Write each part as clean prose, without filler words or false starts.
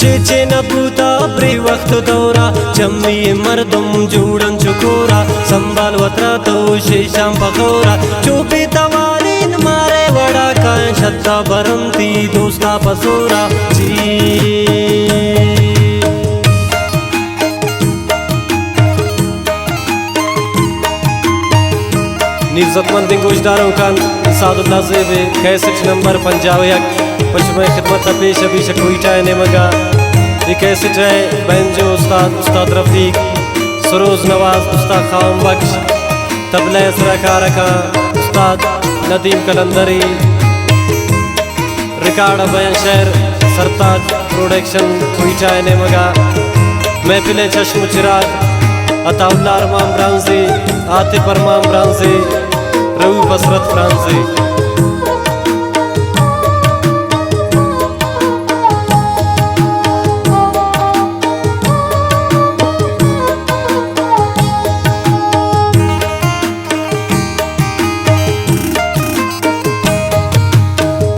चेचे नबूता ब्रे वक्त दौरा जम्मी मर्दम जोड़न चुकोरा संभाल वत्रा तो शेषाम पकोरा चुपी तवारीन मारे वड़ा काय शत्ता बरमती दोस्ता पसोरा जी निज़तमंद गोशदारों का सादुल्ला ज़ेबे कैसेट नंबर 51 पश्चिम खिदमत पेश अभी शकोईटा ने मगा ये कैसेट है बैंजो उस्ताद रफ़ीक सरोज नवाज उस्ताद खाम बख्श तबला सरकार का उस्ताद नदीम कलंदरी रिकॉर्ड बयान शहर सरताज प्रोडक्शन कोईटा ने मगा महफिल चश्म चिराग अताउल्ला अरमान ब्रांजी आतिफ अरमान ब्रांजी रऊ बसरत फ्रांसी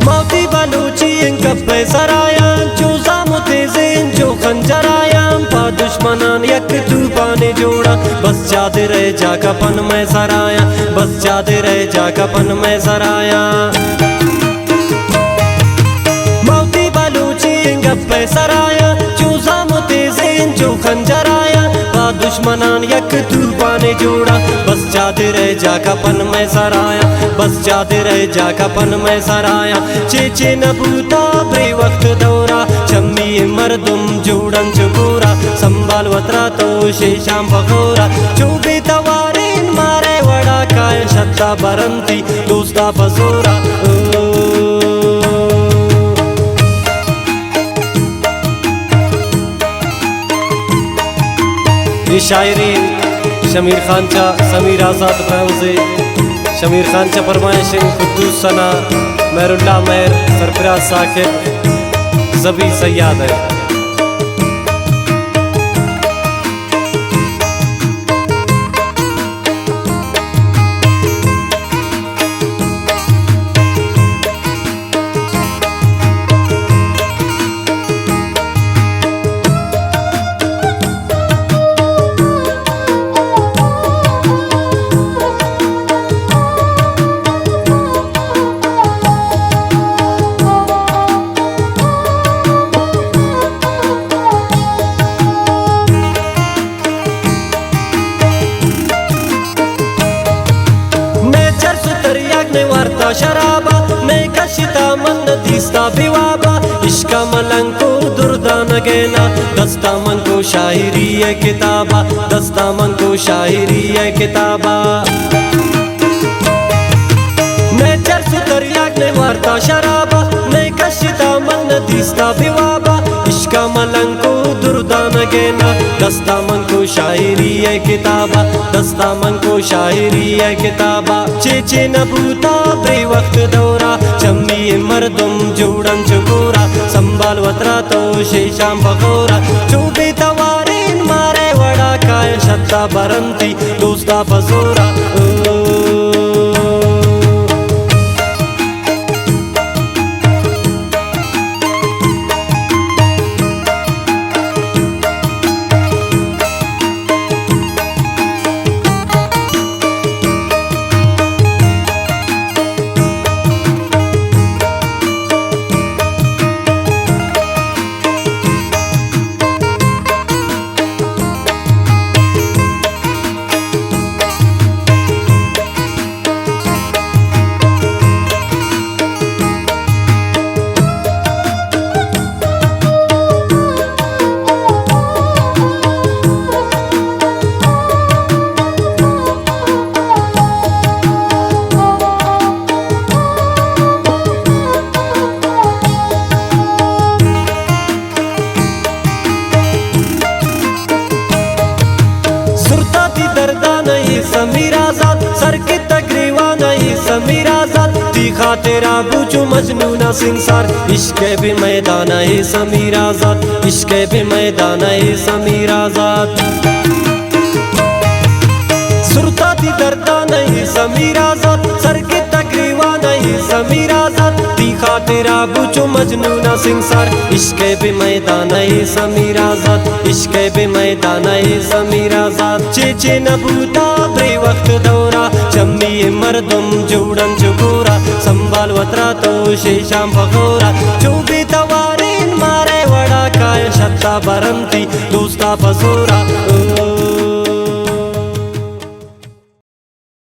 मौती बलूची इनका सराया जो जामुते ज़ेन जो खंजराया पा दुश्मनान यक तूफाने जोड़ा बस जाते रहे जा कपन में सराया बस जाते रहे जा कपन में सराया मौती बलूची गप्पे सराया चूजा मुते ज़ेन जो खंजराया पा दुश्मनान यक तूफाने जोड़ा बस जाते रहे जा कपन में सराया बस जाते रहे जा कपन में सराया चेचे नबूता ब्रे वक्त दौरा चम्मी मर्दम जोड़न चुकोरा संभाल वत्रा तो शेषाम पकोरा चुपी तवारीन मारे वड़ा काय शत्ता बरमती दोस्ता पसोरा ये शायरी शमीर खानचा समीर आज़ाद ब्रांज़े शमीर खानचा फरमाइश खुद्दूस सना मेहरुल्लाह मेहर सरफराज साकिब ज़बी सयाद है शराबा मैं कशिता मन दिस्ता भिवाबा इश्का मलंको दुर्दा नगेना दस्ता मन को शायरी है किताबा दस्ता मन को शायरी है किताबा मैं चर्च दरियाक ने वार्ता शराबा मैं कशिता मन दिस्ता भिवाबा इश्का मलंको दुर्दा नगेना दस्ता मन को शायरी है किताबा दस्ता मन को शायरी है किताबा चेचे नबूता ब्रे वक्त दौरा चम्मी मर्दम जोड़न चुकोरा संभाल वत्रा तो शेषाम पकोरा चुपी तवारीन मारे वड़ा काय शत्ता बरमती दोस्ता पसोरा समीर आज़ाद सर की तकरीवा नहीं समीर आज़ाद तीखा तेरा बूझू मजनूना सिंसार इश्क भी मैदान है समीर आज़ाद इश्क भी मैदान है समीर आज़ाद सुरता दी दर्दा नहीं समीर आज़ाद सर की तकरीवा नहीं समीर आज़ाद तीखा खातिरा बुचो मजनूना सिंसार इश्क बे मैदान समीर आजाद इश्क बे मैदान समीर आजाद चेचे नबूता ब्रे वक्त दौरा चम्मी मर्दम जोड़न चुकोरा संभाल वतरा तो शेषाम भगोरा चुबी तवारीन मारे वड़ा काय शत्ता बरंती दोस्ता पसोरा